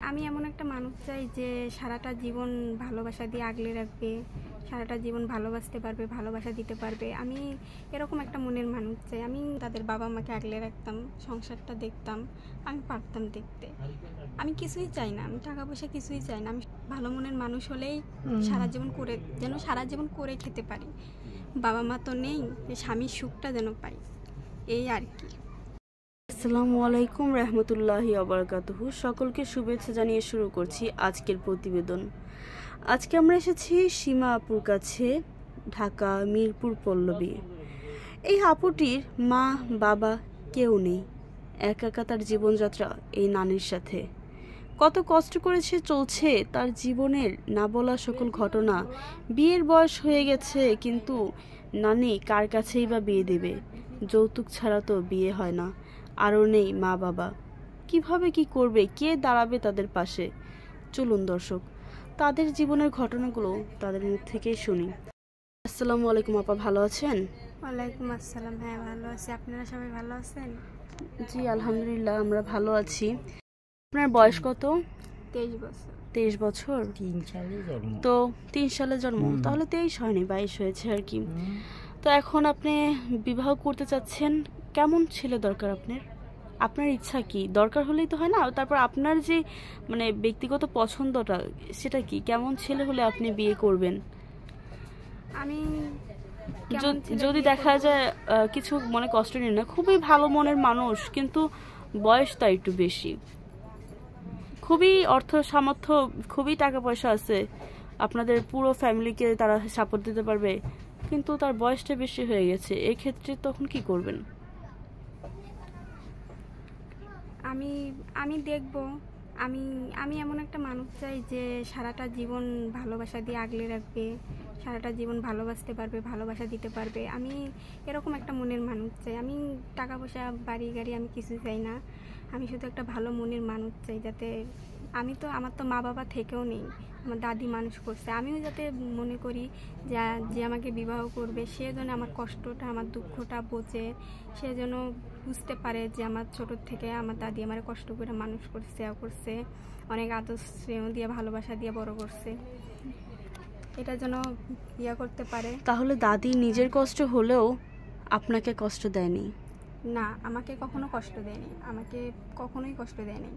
আমি এমন একটা মানুষ চাই যে সারাটা জীবন ভালোবাসা দিয়ে আগলে রাখবে, সারাটা জীবন ভালোবাসতে পারবে, ভালোবাসা দিতে পারবে। আমি এরকম একটা মনের মানুষ চাই। আমি তাদের বাবা মাকে আগলে রাখতাম, সংসারটা দেখতাম, আমি পারতাম দেখতে। আমি কিছুই চাই না, আমি টাকা পয়সা কিছুই চাই না। আমি ভালো মনের মানুষ হলেই সারা জীবন করে খেতে পারি। বাবা মা তো নেই, স্বামীর সুখটা যেন পাই, এই আর কি। আসসালামু আলাইকুম রহমতুল্লাহি আবরাকাতুহু। সকলকে শুভেচ্ছা জানিয়ে শুরু করছি আজকের প্রতিবেদন। আজকে আমরা এসেছি সীমা আপুর কাছে, ঢাকা মিরপুর পল্লবী। এই আপুটির মা বাবা কেউ নেই, একা তার জীবনযাত্রা এই নানির সাথে। কত কষ্ট করেছে চলছে তার জীবনের না বলা সকল ঘটনা। বিয়ের বয়স হয়ে গেছে, কিন্তু নানি কার কাছেই বা বিয়ে দেবে? যৌতুক ছাড়া তো বিয়ে হয় না। আরও নেই মা বাবা, কিভাবে কি করবে, কে দাঁড়াবে তাদের পাশে? চলুন দর্শক, তাদের জীবনের ঘটনাগুলো তাদের মুখ থেকেই শুনি। আসসালামু আলাইকুম আপা, ভালো আছেন? ওয়ালাইকুম আসসালাম। হ্যাঁ, ভালো আছি। আপনারা সবাই ভালো আছেন? জি আলহামদুলিল্লাহ, আমরা ভালো আছি। আপনার বয়স কত? 23 বছর। 23 বছর? 3 সালে জন্ম। তো 3 সালে জন্ম, তাহলে 23 হয়নি, 22 হয়েছে আর কি। তো এখন আপনি বিবাহ করতে চাচ্ছেন, কেমন ছেলে দরকার আপনার? আপনার ইচ্ছা কি? দরকার হলেই তো হয় না, তারপর আপনার যে ব্যক্তিগত পছন্দটা সেটা কি? কেমন ছেলে হলে আপনি বিয়ে করবেন? আমি যদি দেখা যায় কিছু মনে কষ্ট নেই না, খুবই ভালো মনের মানুষ, কিন্তু বয়সটা একটু বেশি, খুবই অর্থ সামর্থ্য, খুবই টাকা পয়সা আছে, আপনাদের পুরো ফ্যামিলিকে তারা সাপোর্ট দিতে পারবে, কিন্তু তার বয়সটা বেশি হয়ে গেছে, এক্ষেত্রে তখন কি করবেন? আমি দেখব। আমি এমন একটা মানুষ চাই যে সারাটা জীবন ভালোবাসা দিয়ে আগলে রাখবে, সারাটা জীবন ভালোবাসতে পারবে, ভালোবাসা দিতে পারবে। আমি এরকম একটা মনের মানুষ চাই। আমি টাকা পয়সা বাড়ি গাড়ি আমি কিছু চাই না। আমি শুধু একটা ভালো মনের মানুষ চাই, যাতে আমার তো মা বাবা থেকেও নেই, আমার দাদি মানুষ করছে। আমিও যাতে মনে করি যে আমাকে বিবাহ করবে সে যেন আমার কষ্টটা, আমার দুঃখটা বোঝে, সে যেন বুঝতে পারে যে আমার ছোটোর থেকে আমার দাদি আমার কষ্ট করে মানুষ করছে, অনেক আদর স্নেহ দিয়ে ভালোবাসা দিয়ে বড় করছে, এটা যেন করতে পারে। তাহলে দাদি নিজের কষ্ট হলেও আপনাকে কষ্ট দেয়নি? না, আমাকে কখনো কষ্ট দেয়নি, আমাকে কখনোই কষ্ট দেয়নি।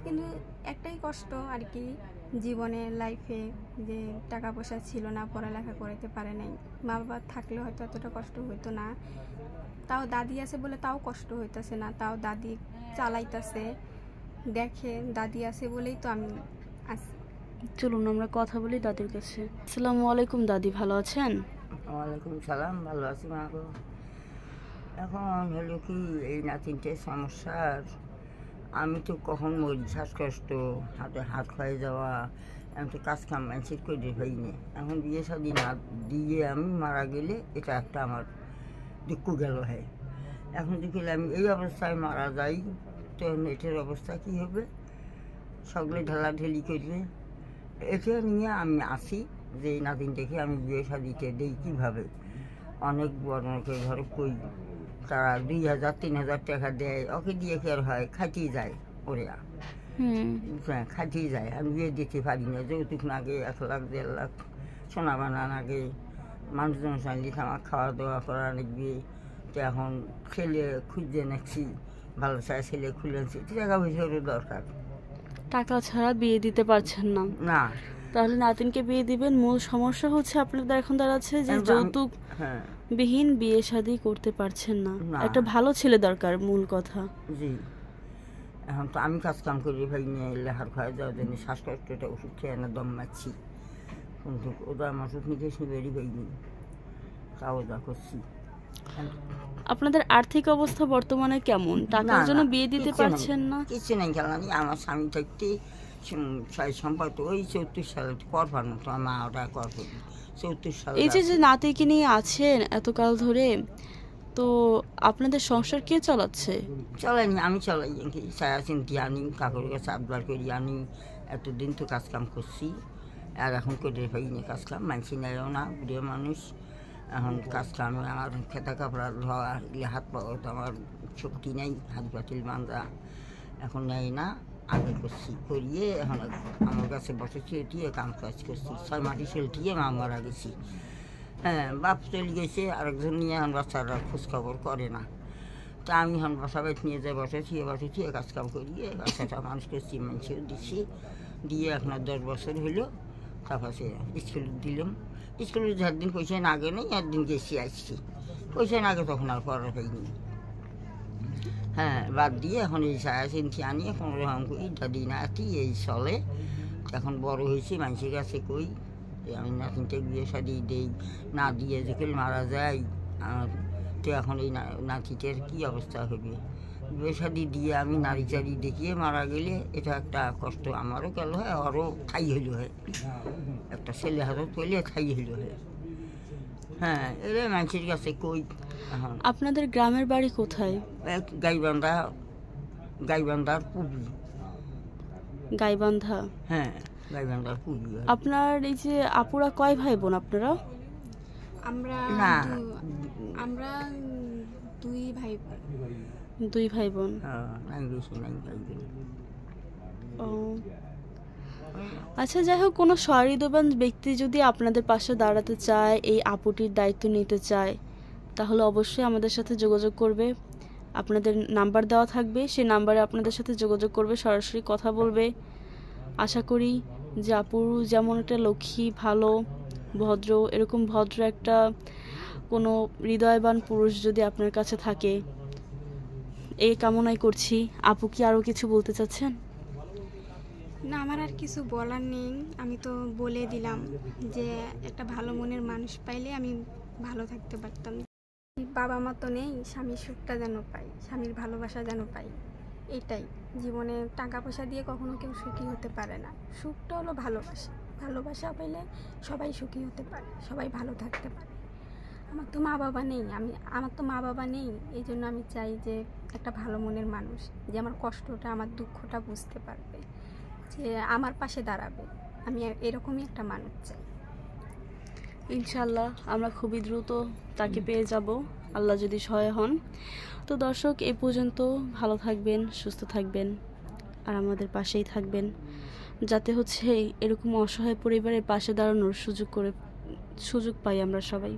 কিন্তু একটাই কষ্ট আর কি, জীবনে লাইফে যে টাকা পয়সা ছিল না, পড়ালেখা করতে পারে নাই। মা বাবা থাকলে হয়তো এতটা কষ্ট হইতো না। তাও দাদি আছে বলে তাও কষ্ট হইতেছে না, তাও দাদি চালাইতেছে, দেখে দাদি আছে বলেই তো আমি আছি। চলুন আমরা কথা বলি দাদির কাছে। আসসালামু আলাইকুম দাদি, ভালো আছেন? ওয়ালাইকুম সালাম, ভালো আছি মা গো। এখন হলো কি, এই নাতিনটে সমস্যার, আমি তো কখন মরি, শ্বাসকষ্ট, হাতে হাত ক্ষয়ে যাওয়া, আমি তো কাজ কাম ম্যানসিট করে হইনি। এখন বিয়ে শাদী না দিয়ে আমি মারা গেলে এটা একটা আমার দুঃখ গেল। হয় এখন দেখলে আমি এই অবস্থায় মারা যাই, তখন এটার অবস্থা কী হবে? সকলে ঢেলাঢেলি করবে। এটা নিয়ে আমি আসি যে এই নাতিনটাকে আমি বিয়ে শাদিতে দিই কীভাবে। অনেক বড় ঘরে কই, তারা 2000 3000 টাকা দেয়, ওকে দিয়ে কি আর হয়, খাটিয়ে যায় ওরা। হ্যাঁ, খাটিয়ে যায়। আমি বিয়ে দিতে পারি না, যৌতুক নাগে 1 লাখ 1.5 লাখ, সোনা বানা নাগে, মানুষজন চাইলে আমার খাওয়া দাওয়া করা লাগবে। তো এখন ছেলে খুঁজে নেছি, ভালো চাই ছেলে খুঁজেছি, টাকা পয়সারও দরকার। টাকা ছাড়া বিয়ে দিতে পারছেন না? না। তাহলে নাতিনকে বিয়ে দিবেন, মূল সমস্যা হচ্ছে আপনাদের এখন দাঁড়াচ্ছে যে যৌতুক বিহীন বিয়ে শাদী করতে পারছেন না। একটা ভালো ছেলে দরকার, মূল কথা। জি, এখন তো আমি কাজ কাম করি ভাই নিয়ে লেহার খাওয়া যাওয়ার জন্য শ্বাসকষ্টটা ওষুধ খেয়ে না দম মারছি, কিন্তু ওটা আমার ওষুধ নিতে বেরি হয়নি, তাও যা করছি। আপনাদের আর্থিক অবস্থা বর্তমানে কেমন? টাকার জন্য বিয়ে দিতে পারছেন না? কিছু নেই, খেলানি আমার স্বামী থাকতে সম্পদ ওই 74 সালে করবার মতো মা ওটা করবো 74 সালে। এই যে নাতিকে নিয়ে আছেন এতকাল ধরে, তো আপনাদের সংসার কে চালাচ্ছে? চলাইনি, আমি চলাই, ছায়া চিন্তি আনি, কাকুর কাছে আবদার করি আনি। এতদিন তো কাজ কাম করছি, আর এখন করে পাইনি কাজ কাম, মানসি নেয়ও না, বুড়ো মানুষ। এখন কাজ কামে আমার খেতা কাপড়া ধোয়া, হাত পাওয়া তো আমার শক্তি নেই, হাত পাতিল বান্ধা এখন নেয় না। আগে করছি করিয়ে এখন আমার কাছে বসেছি এটিয়ে কাম কাজ করছি 6 মাটি সেলটিয়ে মা মারা গেছি। হ্যাঁ, বাপ চলে গেছে, আরেকজন নিয়ে এখন বাচ্চারা খোঁজখবর করে না। তা আমি এখন বাসা বাড়ি নিয়ে যাই বসেছি কাজ কাম করিয়ে বাচ্চাটা মানুষ করছি, মানুষেও দিচ্ছি, দিয়ে আপনার 10 বছর হলো। তারপর সে স্কুলে দিলাম, স্কুলে যার দিন পয়সা না আগে নেই একদিন গেছি আসছি, পয়সা না আগে তখন আর পড়া হয়নি। হ্যাঁ, বাদ দিয়ে এখন এই ছায়া চিনছি আনিয়ে কোনো রকম করি দাদি নাতি এই চলে। এখন বড় হয়েছি মানুষের কাছে কই যে আমি নাতিনটা বিয়ে শাদি দেই, না দিয়ে যেখানে মারা যায় আর তো এখন এই নাতিটার কী অবস্থা হবে। বিয়ে শাদি দিয়ে আমি নারী চারি দেখিয়ে মারা গেলে এটা একটা কষ্ট আমারও গেল হয়, আরও ঠাই হইল হয়, একটা ছেলে হাতত পেলে ঠাই হইল হয়। হ্যাঁ, এলে মানুষের কাছে কই। এখন আপনাদের গ্রামের বাড়ি কোথায়? গাইবান্ধার পুবি। গাইবান্ধা। হ্যাঁ, গাইবান্ধার পুবি। আপনার এই যে আপুরা কয় ভাই বোন আপনারা? আমরা না। আমরা 2 ভাই বোন। 2 ভাই বোন। নাই বেশি নাই ভাই বোন। ও আচ্ছা, যাই হোক, কোনো সহৃদয়বান ব্যক্তি যদি আপনাদের পাশে দাঁড়াতে চায়, এই আপুটির দায়িত্ব নিতে চায়, তাহলে অবশ্যই আমাদের সাথে যোগাযোগ করবে। আপনাদের নাম্বার দেওয়া থাকবে, সেই নাম্বারে আপনাদের সাথে যোগাযোগ করবে, সরাসরি কথা বলবে। আশা করি যে আপুর যেমন একটা লক্ষ্মী, ভালো, ভদ্র, এরকম ভদ্র একটা কোনো হৃদয়বান পুরুষ যদি আপনার কাছে থাকে, এই কামনাই করছি। আপু কি আরও কিছু বলতে চাচ্ছেন? না, আমার আর কিছু বলার নেই। আমি তো বলে দিলাম যে একটা ভালো মনের মানুষ পাইলে আমি ভালো থাকতে পারতাম। বাবা মা তো নেই, স্বামীর সুখটা যেন পাই, স্বামীর ভালোবাসা যেন পাই, এটাই। জীবনে টাকা পয়সা দিয়ে কখনো কেউ সুখী হতে পারে না। সুখটা হলো ভালোবাসা, ভালোবাসা পেলে সবাই সুখী হতে পারে, সবাই ভালো থাকতে পারে। আমার তো মা বাবা নেই, এই জন্য আমি চাই যে একটা ভালো মনের মানুষ যে আমার কষ্টটা, আমার দুঃখটা বুঝতে পারবে, যে আমার পাশে দাঁড়াবে। আমি এরকমই একটা মানুষ চাই। ইনশাল্লাহ আমরা খুবই দ্রুত তাকে পেয়ে যাব, আল্লাহ যদি সহায় হন। তো দর্শক, এই পর্যন্ত ভালো থাকবেন, সুস্থ থাকবেন, আর আমাদের পাশেই থাকবেন, যাতে হচ্ছে এরকম অসহায় পরিবারের পাশে দাঁড়ানোর সুযোগ পাই আমরা সবাই।